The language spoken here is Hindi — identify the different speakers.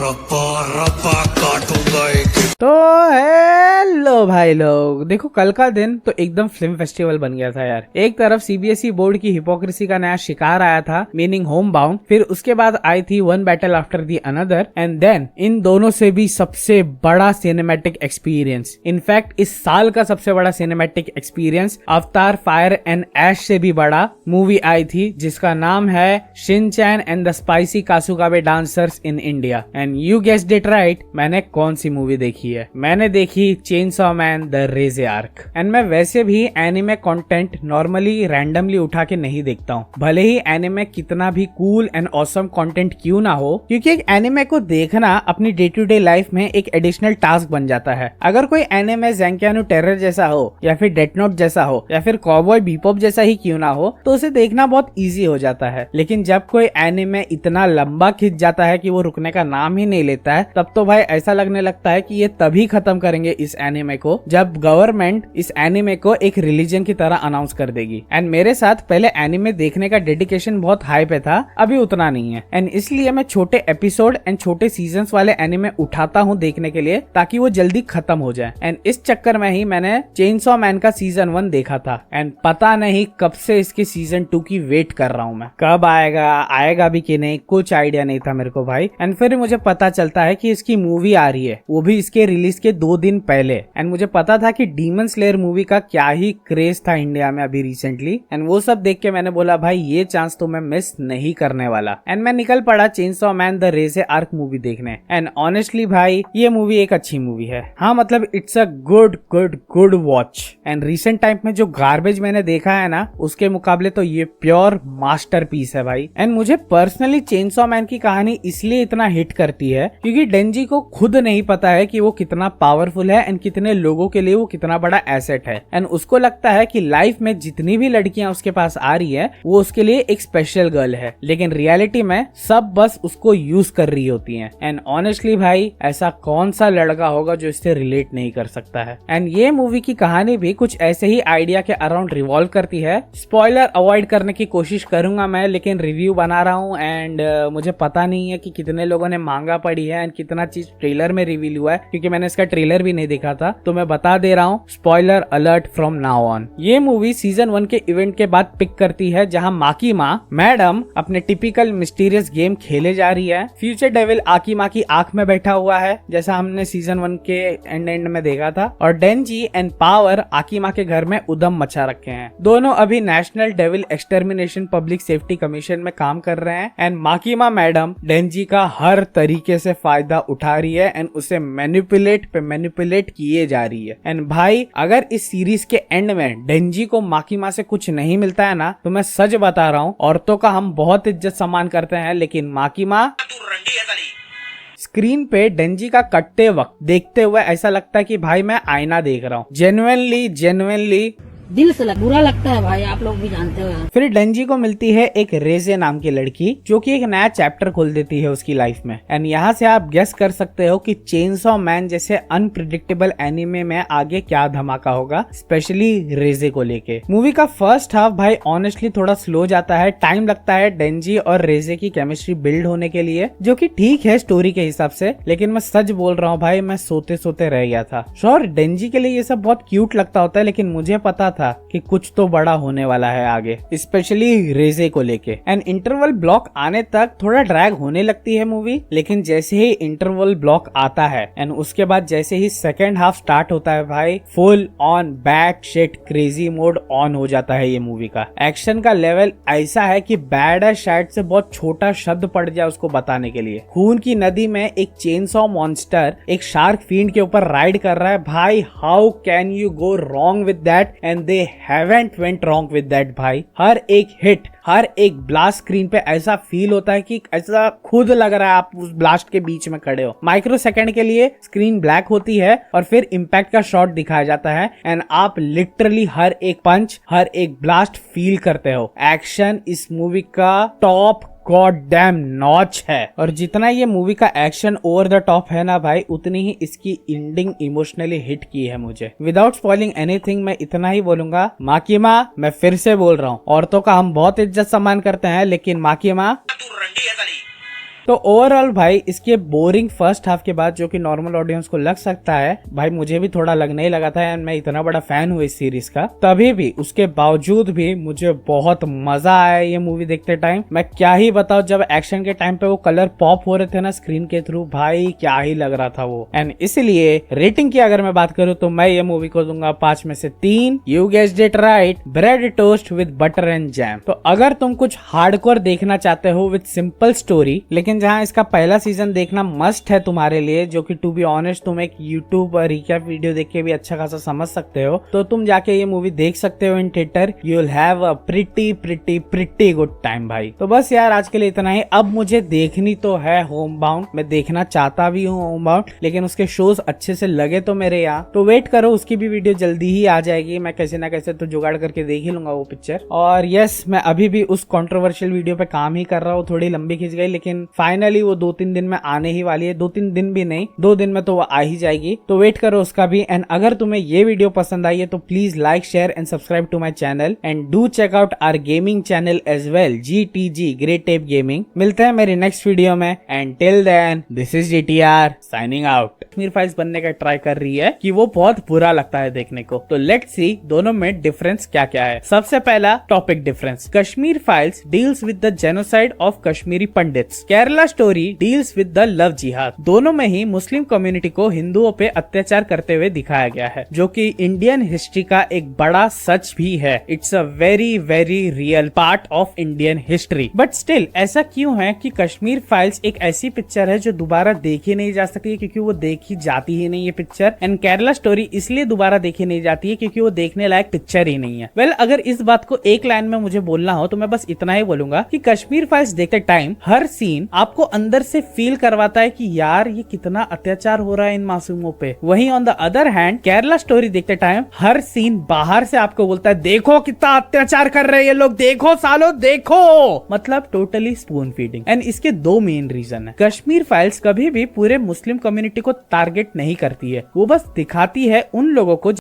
Speaker 1: रप्पा रप्पा काटूंगा एक।
Speaker 2: तो हेलो भाई लोग, देखो कल का दिन तो एकदम फिल्म फेस्टिवल बन गया था यार। एक तरफ सीबीएसई बोर्ड की हिपोक्रेसी का नया शिकार आया था, मीनिंग होम बाउंड। फिर उसके बाद आई थी one battle after the another, and then इन दोनों से भी सबसे बड़ा सिनेमैटिक एक्सपीरियंस, इनफैक्ट इस साल का सबसे बड़ा cinematic experience Avatar Fire and Ash से भी बड़ा मूवी आई थी, जिसका नाम है Shinchan and the Spicy Kasukabe Dancers in India. And you guessed it right, मैंने कौन सी मूवी देखी है? मैंने देखी Chainsaw Man the Reze arc. And मैं वैसे भी एनिमे कंटेंट नॉर्मली रैंडमली उठा के नहीं देखता हूँ, भले ही एनिमे कितना भी कूल एंड ऑसम कंटेंट क्यों ना हो, क्योंकि एक एनिमे को देखना अपनी डे टू डे लाइफ में एक एडिशनल टास्क बन जाता है। अगर कोई एनिमे ज़ैंक्यानो टेरर जैसा हो, या फिर डेथ नोट जैसा हो, या फिर कॉबॉय बीपॉप जैसा ही क्यों ना हो, तो उसे देखना बहुत ईजी हो जाता है। लेकिन जब कोई एनिमे इतना लंबा खिंच जाता है कि वो रुकने का नाम ही नहीं लेता है, तब तो भाई ऐसा लगने लगता है कि ये तभी खत्म करेंगे इस एनिमे को जब गवर्नमेंट इस एनिमे को एक रिलीजन की तरह अनाउंस कर देगी। एंड मेरे साथ पहले एनिमे देखने का डेडिकेशन बहुत हाई पे था, अभी उतना नहीं है। एंड इसलिए मैं छोटे एपिसोड एंड छोटे सीजन्स वाले एनिमे उठाता हूँ देखने के लिए, ताकि वो जल्दी खत्म हो जाए। एंड इस चक्कर में ही मैंने चेनसॉ मैन का सीजन 1 देखा था। एंड पता नहीं कब से इसके सीजन 2 की वेट कर रहा हूँ मैं, कब आएगा भी कि नहीं, कुछ आइडिया नहीं था मेरे को भाई। एंड फिर मुझे पता चलता है कि इसकी मूवी आ रही है, वो भी इसके रिलीज के 2 दिन पहले। एंड मुझे पता था कि डीमन स्लेयर मूवी का क्या ही क्रेज था इंडिया में अभी रिसेंटली। एंड वो सब देख के मैंने बोला भाई ये चांस तो मैं मिस नहीं करने वाला। एंड मैं निकल पड़ा Chainsaw Man the Reze arc movie देखने। एंड ऑनेस्टली भाई ये मूवी एक अच्छी मूवी है। हाँ मतलब it's a good watch. And recent time में जो गार्बेज मैंने देखा है ना, उसके मुकाबले तो ये प्योर मास्टरपीस है भाई। एंड मुझे पर्सनली चेनसॉ मैन की कहानी इसलिए इतना हिट करती है क्योंकि डेंजी को खुद नहीं पता है कि वो कितना पावरफुल है एंड कितने लोगों के लिए वो कितना बड़ा एसेट है। एंड उसको लगता है कि लाइफ में जितनी भी लड़कियां उसके पास आ रही है वो उसके लिए एक स्पेशल गर्ल है, लेकिन रियलिटी में सब बस उसको यूज कर रही होती हैं। एंड ऑनेस्टली भाई ऐसा कौन सा लड़का होगा जो इससे रिलेट नहीं कर सकता है। एंड ये मूवी की कहानी भी कुछ ऐसे ही आइडिया के अराउंड रिवॉल्व करती है। स्पॉइलर अवॉइड करने की कोशिश करूंगा मैं, लेकिन रिव्यू बना रहा हूँ एंड मुझे पता नहीं है कि कितने लोगों ने मांगा पड़ी है एंड कितना चीज ट्रेलर में रिवील हुआ है, क्योंकि मैंने इसका ट्रेलर भी नहीं देखा था। तो मैं बता दे रहा हूँ, spoiler alert from now on. ये मूवी सीजन 1 के इवेंट के बाद पिक करती है जहाँ माकीमा मैडम अपने टिपिकल मिस्टीरियस गेम खेले जा रही है। फ्यूचर डेविल आकीमा की आंख में बैठा हुआ है, जैसा हमने सीजन 1 के एंड में देखा था, और डेंजी एंड पावर आकीमा के घर में उधम मचा रखे हैं। दोनों अभी national devil extermination public safety commission में काम कर रहे हैं। एंड माकीमा मैडम डेंजी का हर तरीके से फायदा उठा रही है एंड उसे मैनिपुलेट किए जा रही है। एंड भाई अगर इस सीरीज के एंड में डेंजी को माकीमा से कुछ नहीं मिलता है ना, तो मैं सच बता रहा हूँ, औरतों का हम बहुत इज्जत सम्मान करते हैं, लेकिन माकीमा स्क्रीन पे डेंजी का कटते वक्त देखते हुए ऐसा लगता है कि भाई मैं आईना देख रहा हूँ। जेन्युइनली
Speaker 3: दिल से बुरा लगता है भाई, आप लोग भी जानते हो।
Speaker 2: फिर डेंजी को मिलती है एक रेज़े नाम की लड़की, जो कि एक नया चैप्टर खोल देती है उसकी लाइफ में। एंड यहाँ से आप गेस कर सकते हो कि चेनसॉ मैन जैसे अनप्रिडिक्टेबल एनिमे में आगे क्या धमाका होगा, स्पेशली रेज़े को लेके। मूवी का फर्स्ट हाफ भाई ऑनेस्टली थोड़ा स्लो जाता है, टाइम लगता है डेंजी और रेज़े की केमिस्ट्री बिल्ड होने के लिए, जो कि ठीक है स्टोरी के हिसाब से। लेकिन मैं सच बोल रहा हूँ भाई, मैं सोते सोते रह गया था। श्योर डेंजी के लिए ये सब बहुत क्यूट लगता होता है, लेकिन मुझे पता था कि कुछ तो बड़ा होने वाला है आगे, स्पेशली रेज़े को लेके। एंड इंटरवल ब्लॉक आने तक थोड़ा ड्रैग होने लगती है मूवी, लेकिन जैसे ही इंटरवल ब्लॉक आता है एंड उसके बाद जैसे ही सेकेंड हाफ स्टार्ट होता है भाई, full on back shit crazy mode on हो जाता है ये मूवी का। एक्शन का लेवल ऐसा है कि बैड है शायद से बहुत छोटा शब्द पड़ जाए उसको बताने के लिए। खून की नदी में एक चेनसॉ मॉन्स्टर एक शार्क फील्ड के ऊपर राइड कर रहा है भाई, how can you go wrong with that? And they haven't went wrong with that भाई। हर एक हिट, हर एक ब्लास्ट स्क्रीन पे ऐसा फील होता है कि ऐसा खुद लग रहा है आप उस ब्लास्ट के बीच में खड़े हो। माइक्रो सेकंड के लिए स्क्रीन ब्लैक होती है और फिर इम्पैक्ट का शॉट दिखाया जाता है एंड आप लिटरली हर एक पंच, हर एक ब्लास्ट फील करते हो। एक्शन इस मूवी का टॉप गॉड डैम नॉच है, और जितना ये मूवी का एक्शन ओवर द टॉप है ना भाई, उतनी ही इसकी एंडिंग इमोशनली हिट की है मुझे। विदाउट स्पॉइलिंग एनीथिंग मैं इतना ही बोलूंगा, माकीमा, मैं फिर से बोल रहा हूँ, औरतों का हम बहुत इज्जत सम्मान करते हैं, लेकिन माकीमा तो ओवरऑल भाई इसके बोरिंग फर्स्ट हाफ के बाद जो कि नॉर्मल ऑडियंस को लग सकता है, भाई मुझे भी थोड़ा लगने ही लगा था एंड मैं इतना बड़ा फैन हूँ इस सीरीज का, तभी भी उसके बावजूद भी मुझे बहुत मजा आया ये मूवी देखते टाइम। मैं क्या ही बताऊं, जब एक्शन के टाइम पे वो कलर पॉप हो रहे थे ना स्क्रीन के थ्रू, भाई क्या ही लग रहा था वो। एंड इसलिए रेटिंग की अगर मैं बात करूं तो मैं ये मूवी को दूंगा 5 में से 3। You guessed it right, bread toast with butter and jam. तो अगर तुम कुछ हार्डकोर देखना चाहते हो विद सिंपल स्टोरी, लेकिन जहां इसका पहला सीजन देखना मस्ट है तुम्हारे लिए, जो कि टू बी ऑनेस्ट तुम एक यूट्यूब और रिकैप वीडियो देख के भी अच्छा खासा समझ सकते हो, तो तुम जाके ये मूवी देख सकते हो in theatre. You will have a pretty good time भाई। तो बस यार आज के लिए इतना ही। अब मुझे देखनी तो है होम बाउंड, मैं देखना चाहता भी हूँ होम बाउंड, लेकिन उसके शोज अच्छे से लगे तो मेरे यहाँ, तो वेट करो उसकी भी वीडियो जल्दी ही आ जाएगी। मैं कैसे ना कैसे तो जुगाड़ करके देख ही लूंगा वो पिक्चर। और यस, मैं अभी भी उस कंट्रोवर्शियल वीडियो पे काम ही कर रहा हूँ, थोड़ी लंबी खिंच गई, लेकिन फाइनली वो 2-3 दिन में आने ही वाली है। 2-3 दिन भी नहीं, 2 दिन में तो वो आ ही जाएगी, तो वेट करो उसका भी। एंड अगर तुम्हें ये वीडियो पसंद आई है तो please like, share and subscribe to my channel and do check out our gaming channel as well, GTG great tape gaming. मिलते हैं मेरी नेक्स्ट वीडियो में and till then this is GTR signing out. Kashmir files बनने का ट्राई कर रही है कि वो बहुत बुरा लगता है देखने को, तो लेट्स सी दोनों में डिफरेंस क्या क्या है। सबसे पहला topic difference, Kashmir files deals with the genocide of Kashmiri pandits, Kerala story deals with the love जिहाद। दोनों में ही मुस्लिम कम्युनिटी को हिंदुओं पे अत्याचार करते हुए दिखाया गया है, जो कि इंडियन हिस्ट्री का एक बड़ा सच भी है। It's a very very real part of Indian history. But still ऐसा क्यों है कि कश्मीर फाइल्स एक ऐसी पिक्चर है जो दोबारा देखी नहीं जा सकती, क्योंकि वो देखी जाती ही नहीं है पिक्चर। एंड केरला स्टोरी इसलिए दोबारा देखी नहीं जाती है क्योंकि वो देखने लायक पिक्चर ही नहीं है। वेल, अगर इस बात को एक लाइन में मुझे बोलना हो तो मैं बस इतना ही बोलूंगा कि कश्मीर फाइल्स देखते टाइम हर सीन आपको अंदर से फील करवाता है कि यार ये कितना अत्याचार हो रहा है इन मासूमों पे। वहीं on the other hand Kerala story देखते टाइम हर सीन बाहर से आपको बोलता है देखो कितना अत्याचार कर रहे हैं ये लोग, देखो सालो देखो, मतलब टोटली स्पून फीडिंग। एंड इसके 2 मेन रीजन है। कश्मीर फाइल्स कभी भी पूरे मुस्लिम कम्युनिटी को टारगेट नहीं करती है, वो बस दिखाती है उन लोगों को